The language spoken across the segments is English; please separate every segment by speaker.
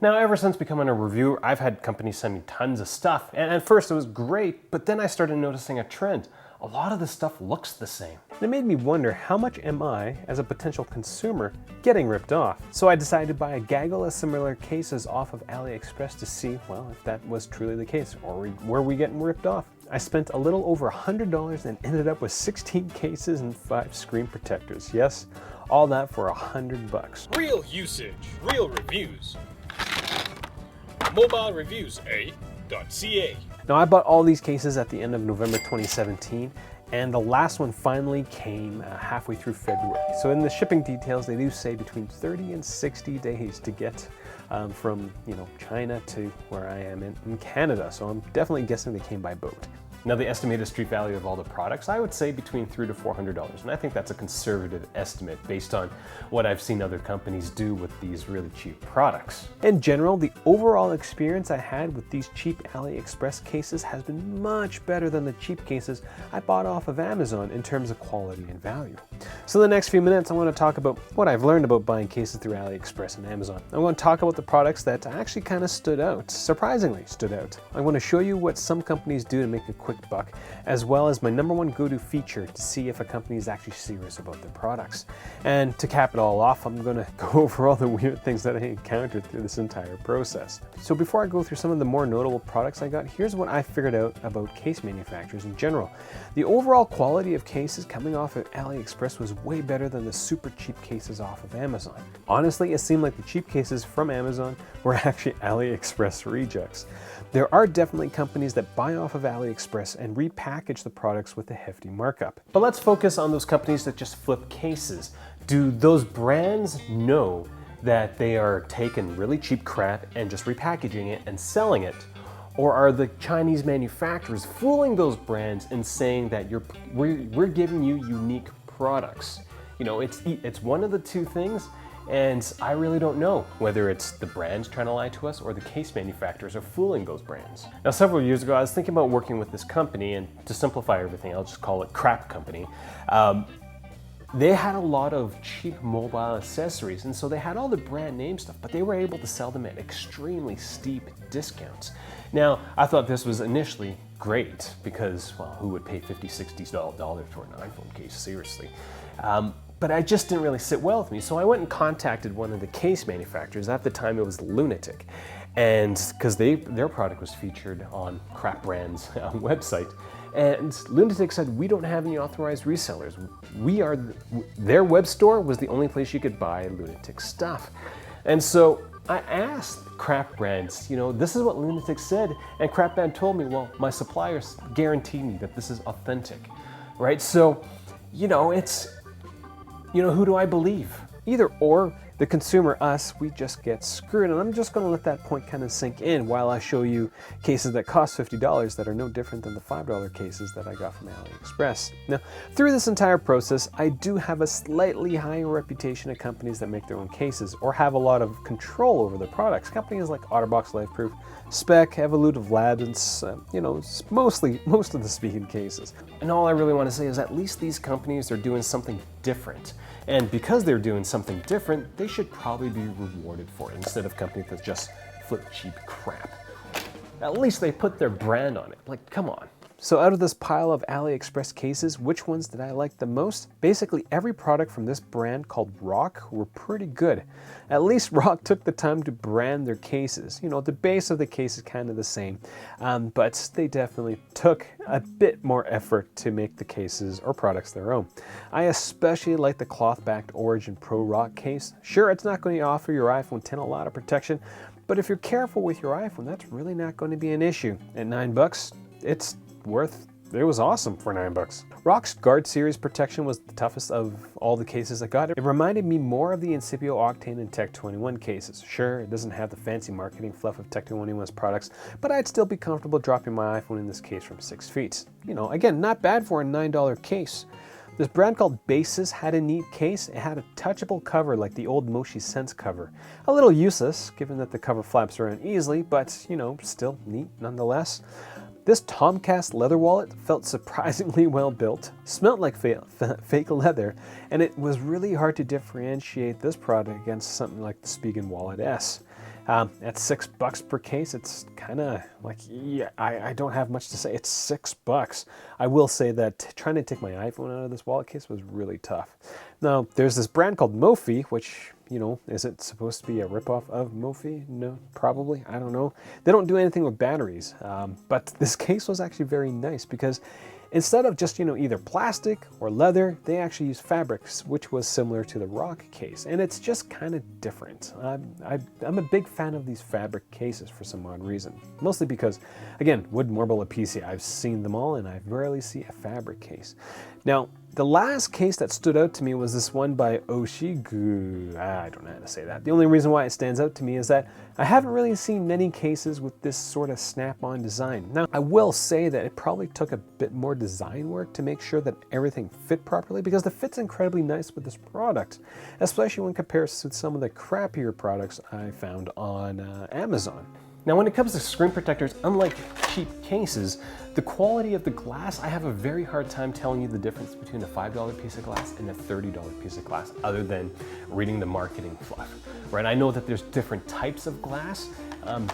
Speaker 1: Now, ever since becoming a reviewer, I've had companies send me tons of stuff, and at first it was great, but then I started noticing a trend. A lot of the stuff looks the same. And it made me wonder, how much am I, as a potential consumer, getting ripped off? So I decided to buy a gaggle of similar cases off of AliExpress to see, well, if that was truly the case, or were we getting ripped off? I spent a little over $100 and ended up with 16 cases and 5 screen protectors. Yes, all that for $100.
Speaker 2: Real usage, real reviews. mobilereviews.ca.
Speaker 1: Now, I bought all these cases at the end of November 2017, and the last one finally came halfway through February. So in the shipping details, they do say between 30 and 60 days to get from China to where I am in Canada. So I'm definitely guessing they came by boat. Now, the estimated street value of all the products, I would say between $300 to $400, and I think that's a conservative estimate based on what I've seen other companies do with these really cheap products. In general, the overall experience I had with these cheap AliExpress cases has been much better than the cheap cases I bought off of Amazon in terms of quality and value. So the next few minutes, I want to talk about what I've learned about buying cases through AliExpress and Amazon. I want to talk about the products that actually kind of stood out, surprisingly stood out. I want to show you what some companies do to make a quick buck, as well as my #1 go-to feature to see if a company is actually serious about their products. And to cap it all off, I'm going to go over all the weird things that I encountered through this entire process. So before I go through some of the more notable products I got, here's what I figured out about case manufacturers in general. The overall quality of cases coming off of AliExpress was way better than the super cheap cases off of Amazon. Honestly, it seemed like the cheap cases from Amazon were actually AliExpress rejects. There are definitely companies that buy off of AliExpress and repackage the products with a hefty markup. But let's focus on those companies that just flip cases. Do those brands know that they are taking really cheap crap and just repackaging it and selling it? Or are the Chinese manufacturers fooling those brands and saying that we're giving you unique products? It's one of the two things, and I really don't know whether it's the brands trying to lie to us or the case manufacturers are fooling those brands. Now, several years ago, I was thinking about working with this company, and to simplify everything, I'll just call it Crap Company. They had a lot of cheap mobile accessories, and so they had all the brand name stuff, but they were able to sell them at extremely steep discounts. Now, I thought this was initially great because, well, who would pay $50, $60 for an iPhone case, seriously? But it just didn't really sit well with me, so I went and contacted one of the case manufacturers. At the time, it was Lunatic, and because their product was featured on Crap Brand's website. And Lunatic said, we don't have any authorized resellers. Their web store was the only place you could buy Lunatic stuff. And so I asked Crap Brands, this is what Lunatic said, and Crap Brand told me, well, my suppliers guarantee me that this is authentic, right? So, it's, who do I believe? Either or, the consumer, us, we just get screwed. And I'm just going to let that point kind of sink in while I show you cases that cost $50 that are no different than the $5 cases that I got from AliExpress. Now, through this entire process, I do have a slightly higher reputation of companies that make their own cases or have a lot of control over the products. Companies like OtterBox LifeProof, Spec, Evolutive Labs, and most of the speaking cases. And all I really want to say is at least these companies are doing something different. And because they're doing something different, they should probably be rewarded for it instead of companies that just flip cheap crap. At least they put their brand on it. Like, come on. So out of this pile of AliExpress cases, which ones did I like the most? Basically every product from this brand called Rock were pretty good. At least Rock took the time to brand their cases. The base of the case is kind of the same, but they definitely took a bit more effort to make the cases or products their own. I especially like the cloth-backed Origin Pro Rock case. Sure, it's not going to offer your iPhone X a lot of protection, but if you're careful with your iPhone, that's really not going to be an issue. At $9, it was awesome for $9. Rock's Guard Series protection was the toughest of all the cases I got. It reminded me more of the Incipio Octane and Tech 21 cases. Sure, it doesn't have the fancy marketing fluff of Tech 21's products, but I'd still be comfortable dropping my iPhone in this case from 6 feet. Again, not bad for a $9 case. This brand called Basis had a neat case. It had a touchable cover like the old Moshi Sense cover. A little useless, given that the cover flaps around easily, but, still neat nonetheless. This Tomcast leather wallet felt surprisingly well built, smelled like fake leather, and it was really hard to differentiate this product against something like the Spigen Wallet S. At $6 per case, it's kind of like, yeah, I don't have much to say. It's $6. I will say that trying to take my iPhone out of this wallet case was really tough. Now, there's this brand called Mophie, which, you know, is it supposed to be a ripoff of Mophie? No, probably. I don't know. They don't do anything with batteries, but this case was actually very nice because instead of just, you know, either plastic or leather, they actually use fabrics, which was similar to the rock case. And it's just kind of different. I'm a big fan of these fabric cases for some odd reason. Mostly because, again, wood, marble, or PC, I've seen them all and I rarely see a fabric case. Now, the last case that stood out to me was this one by Oshigu. I don't know how to say that. The only reason why it stands out to me is that I haven't really seen many cases with this sort of snap-on design. Now, I will say that it probably took a bit more design work to make sure that everything fit properly, because the fit's incredibly nice with this product, especially when compared to some of the crappier products I found on Amazon. Now, when it comes to screen protectors, unlike cheap cases, the quality of the glass, I have a very hard time telling you the difference between a $5 piece of glass and a $30 piece of glass, other than reading the marketing fluff, right? I know that there's different types of glass,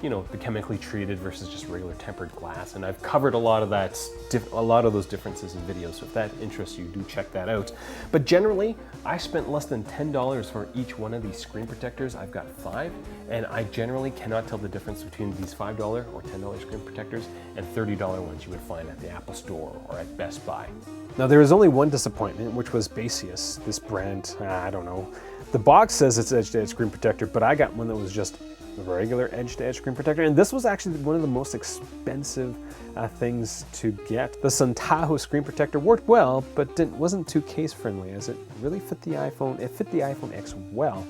Speaker 1: you know, the chemically treated versus just regular tempered glass, and I've covered a lot of those differences in videos, so if that interests you, do check that out. But generally, I spent less than $10 for each one of these screen protectors. I've got 5, and I generally cannot tell the difference between these $5 or $10 screen protectors and $30 ones you would find at the Apple Store or at Best Buy. Now, there is only one disappointment, which was Baseus, this brand. I don't know. The box says it's edge-to-edge screen protector, but I got one that was just a regular edge-to-edge screen protector, and this was actually one of the most expensive things to get. The Suntaho screen protector worked well, but wasn't too case-friendly, as it really fit the iPhone. It fit the iPhone X well,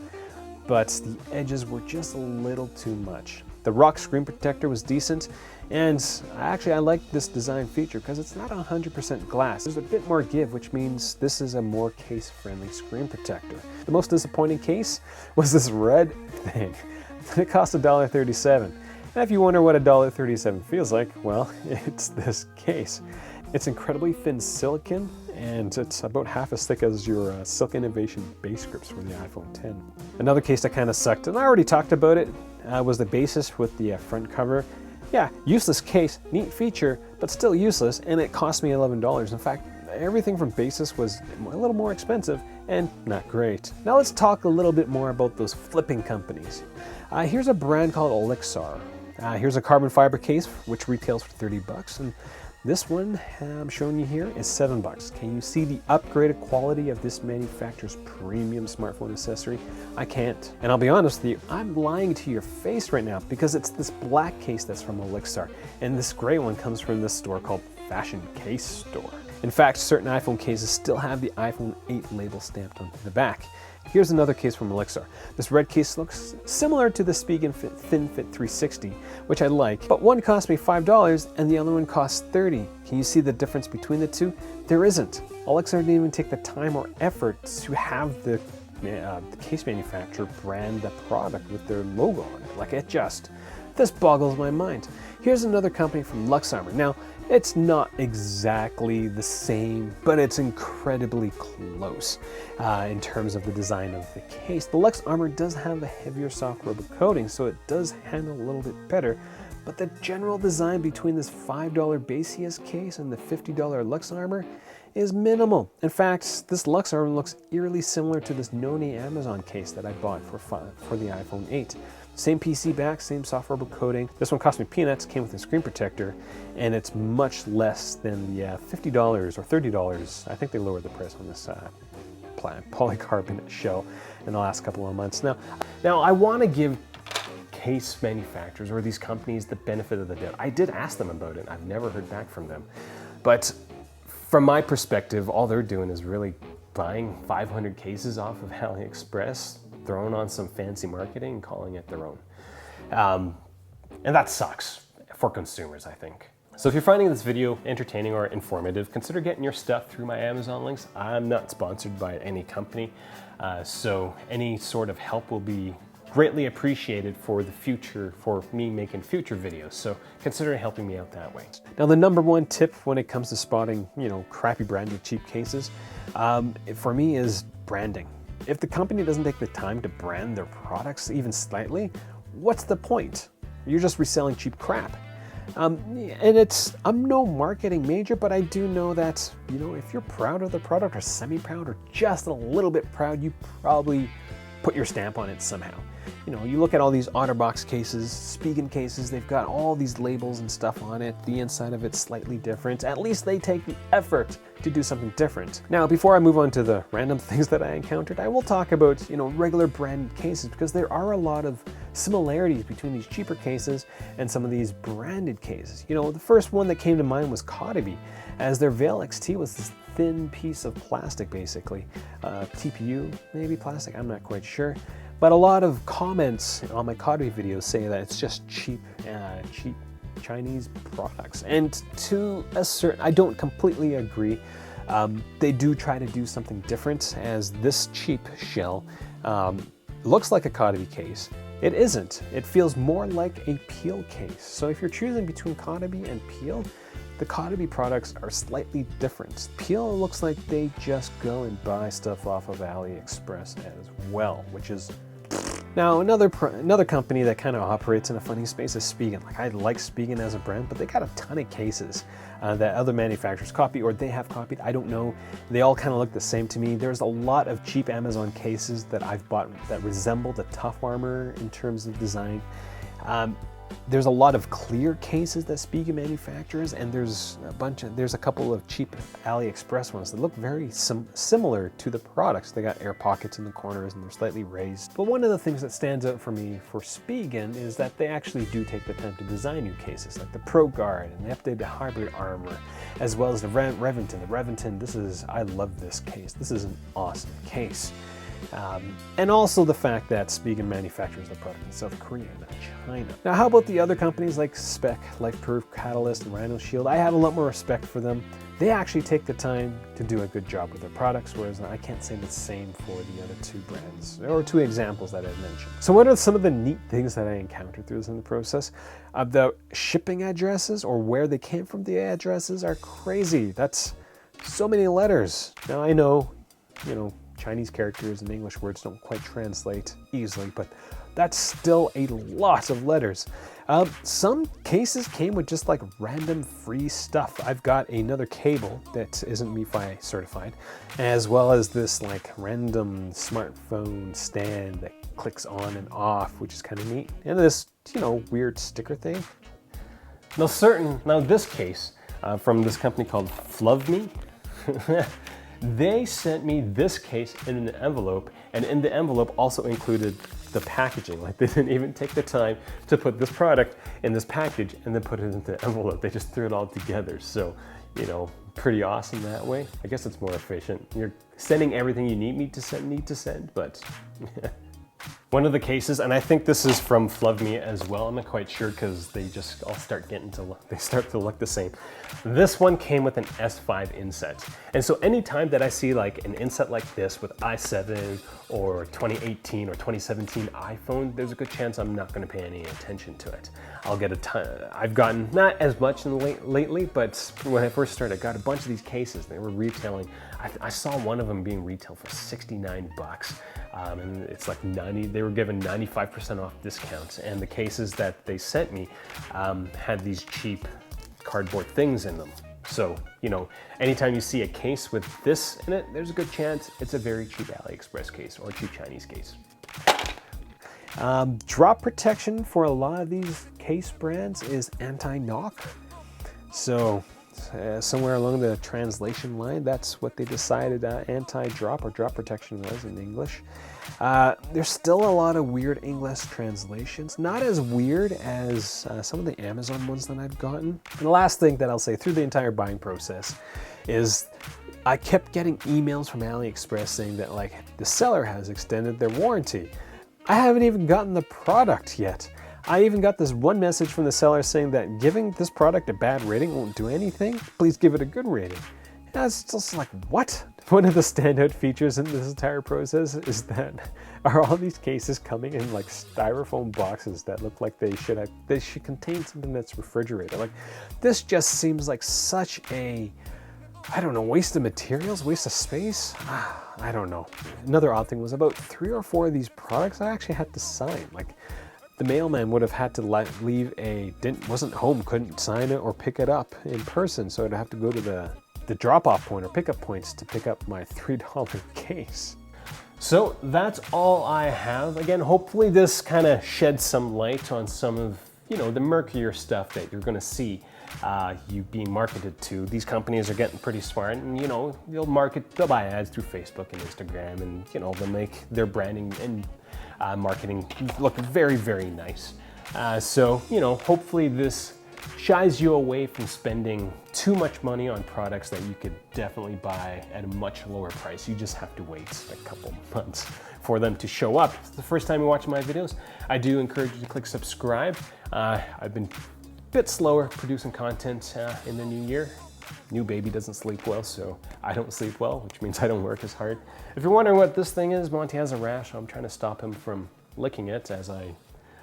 Speaker 1: but the edges were just a little too much. The rock screen protector was decent, and I like this design feature because it's not 100% glass. There's a bit more give, which means this is a more case-friendly screen protector. The most disappointing case was this red thing. It cost $1.37. And if you wonder what $1.37 feels like, well, it's this case. It's incredibly thin silicone, and it's about half as thick as your Silk Innovation base grips for the iPhone X. Another case that kind of sucked, and I already talked about it, was the Basis with the front cover. Yeah, useless case, neat feature, but still useless, and it cost me $11. In fact, everything from Basis was a little more expensive and not great. Now let's talk a little bit more about those flipping companies. Here's a brand called Elixir. Here's a carbon fiber case, which retails for $30, and this one I'm showing you here is $7. Can you see the upgraded quality of this manufacturer's premium smartphone accessory? I can't. And I'll be honest with you, I'm lying to your face right now because it's this black case that's from Elixir, and this gray one comes from this store called Fashion Case Store. In fact, certain iPhone cases still have the iPhone 8 label stamped onto the back. Here's another case from Elixir. This red case looks similar to the Spigen Thin Fit 360, which I like, but one cost me $5 and the other one costs $30. Can you see the difference between the two? There isn't. Elixir didn't even take the time or effort to have the case manufacturer brand the product with their logo on it. Like, this boggles my mind. Here's another company from Luxarmor. Now, it's not exactly the same, but it's incredibly close in terms of the design of the case. The Luxarmor does have a heavier soft rubber coating, so it does handle a little bit better, but the general design between this $5 Baseus case and the $50 Luxarmor is minimal. In fact, this Luxarmor looks eerily similar to this Noni Amazon case that I bought for the iPhone 8. Same PC back, same soft rubber coating. This one cost me peanuts, came with a screen protector, and it's much less than the $50 or $30. I think they lowered the price on this polycarbonate shell in the last couple of months. Now I want to give case manufacturers or these companies the benefit of the doubt. I did ask them about it. I've never heard back from them. But from my perspective, all they're doing is really buying 500 cases off of AliExpress, throwing on some fancy marketing and calling it their own. And that sucks for consumers, I think. So if you're finding this video entertaining or informative, consider getting your stuff through my Amazon links. I'm not sponsored by any company, so any sort of help will be greatly appreciated for the future, for me making future videos. So consider helping me out that way. Now, the number one tip when it comes to spotting, crappy branded cheap cases, for me is branding. If the company doesn't take the time to brand their products even slightly, what's the point? You're just reselling cheap crap. And I'm no marketing major, but I do know that, you know, if you're proud of the product or semi-proud or just a little bit proud, you probably put your stamp on it somehow. You know, you look at all these OtterBox cases, Spigen cases, they've got all these labels and stuff on it. The inside of it's slightly different. At least they take the effort to do something different. Now, before I move on to the random things that I encountered, I will talk about, you know, regular branded cases, because there are a lot of similarities between these cheaper cases and some of these branded cases. You know, the first one that came to mind was Codeby, as their Veil XT was this thin piece of plastic, basically. TPU, maybe plastic, I'm not quite sure. But a lot of comments on my Codeby videos say that it's just cheap Chinese products. And to a certain, I don't completely agree. They do try to do something different, as this cheap shell looks like a Codeby case. It isn't. It feels more like a Peel case. So if you're choosing between Codeby and Peel, the Codeby products are slightly different. Peel looks like they just go and buy stuff off of AliExpress as well, which is... Now, another company that kind of operates in a funny space is Spigen. Like, I like Spigen as a brand, but they got a ton of cases that other manufacturers copy, or they have copied. I don't know. They all kind of look the same to me. There's a lot of cheap Amazon cases that I've bought that resemble the Tough Armor in terms of design. There's a lot of clear cases that Spigen manufactures, and there's a couple of cheap AliExpress ones that look very similar to the products. They got air pockets in the corners and they're slightly raised. But one of the things that stands out for me for Spigen is that they actually do take the time to design new cases, like the Pro Guard and the updated hybrid armor, as well as the Reventon. The Reventon, I love this case. This is an awesome case. And also the fact that Spigen manufactures the product in South Korea, not China. Now, how about the other companies like Spec, LifeProof, Catalyst, and Rhino Shield? I have a lot more respect for them. They actually take the time to do a good job with their products, whereas I can't say the same for the other two brands, or two examples that I've mentioned. So what are some of the neat things that I encountered through this in the process? The shipping addresses, or where they came from, the addresses are crazy. That's so many letters. Now, I know, you know, Chinese characters and English words don't quite translate easily, but that's still a lot of letters. Some cases came with just like random free stuff. I've got another cable that isn't MiFi certified, as well as this like random smartphone stand that clicks on and off, which is kind of neat. And this, you know, weird sticker thing. Now this case from this company called FloveMe. They sent me this case in an envelope, and in the envelope also included the packaging. Like, they didn't even take the time to put this product in this package and then put it into the envelope. They just threw it all together. So, you know, pretty awesome that way. I guess it's more efficient. You're sending everything you need to send, but one of the cases, and I think this is from FloveMe as well, I'm not quite sure because they just all start to look the same. This one came with an S5 inset. And so anytime that I see like an inset like this with i7 or 2018 or 2017 iPhone, there's a good chance I'm not going to pay any attention to it. I'll get a ton. I've gotten not as much lately, but when I first started, I got a bunch of these cases. They were retailing. I saw one of them being retailed for 69 bucks. And it's like they were given 95% off discounts. And the cases that they sent me had these cheap cardboard things in them. So, you know, anytime you see a case with this in it, there's a good chance it's a very cheap AliExpress case or cheap Chinese case. Drop protection for a lot of these case brands is anti-knock. So somewhere along the translation line, that's what they decided anti-drop or drop protection was in English. There's still a lot of weird English translations, not as weird as some of the Amazon ones that I've gotten. And the last thing that I'll say through the entire buying process is I kept getting emails from AliExpress saying that like the seller has extended their warranty. I haven't even gotten the product yet. I even got this one message from the seller saying that giving this product a bad rating won't do anything. Please give it a good rating. And I was just like, what? One of the standout features in this entire process is that are all these cases coming in like styrofoam boxes that look like they should contain something that's refrigerated. Like, this just seems like such a, I don't know, waste of materials, waste of space. I don't know. Another odd thing was about 3 or 4 of these products I actually had to sign. Like, the mailman would have had to leave wasn't home, couldn't sign it or pick it up in person, so I'd have to go to the drop-off point or pickup points to pick up my $3 case. So that's all I have. Again, hopefully this kind of sheds some light on some of, the murkier stuff that you're gonna see you being marketed to. These companies are getting pretty smart, and they'll buy ads through Facebook and Instagram, and they'll make their branding and marketing look very, very nice. So hopefully this shies you away from spending too much money on products that you could definitely buy at a much lower price. You just have to wait a couple months for them to show up. If it's the first time you're watching my videos, I do encourage you to click subscribe. I've been a bit slower producing content in the new year. New baby doesn't sleep well, so I don't sleep well, which means I don't work as hard. If you're wondering what this thing is, Monty has a rash. I'm trying to stop him from licking it as I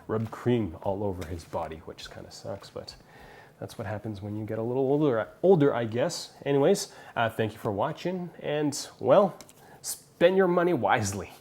Speaker 1: rub cream all over his body, which kind of sucks, but that's what happens when you get a little older, I guess. Anyways, thank you for watching, and well, spend your money wisely.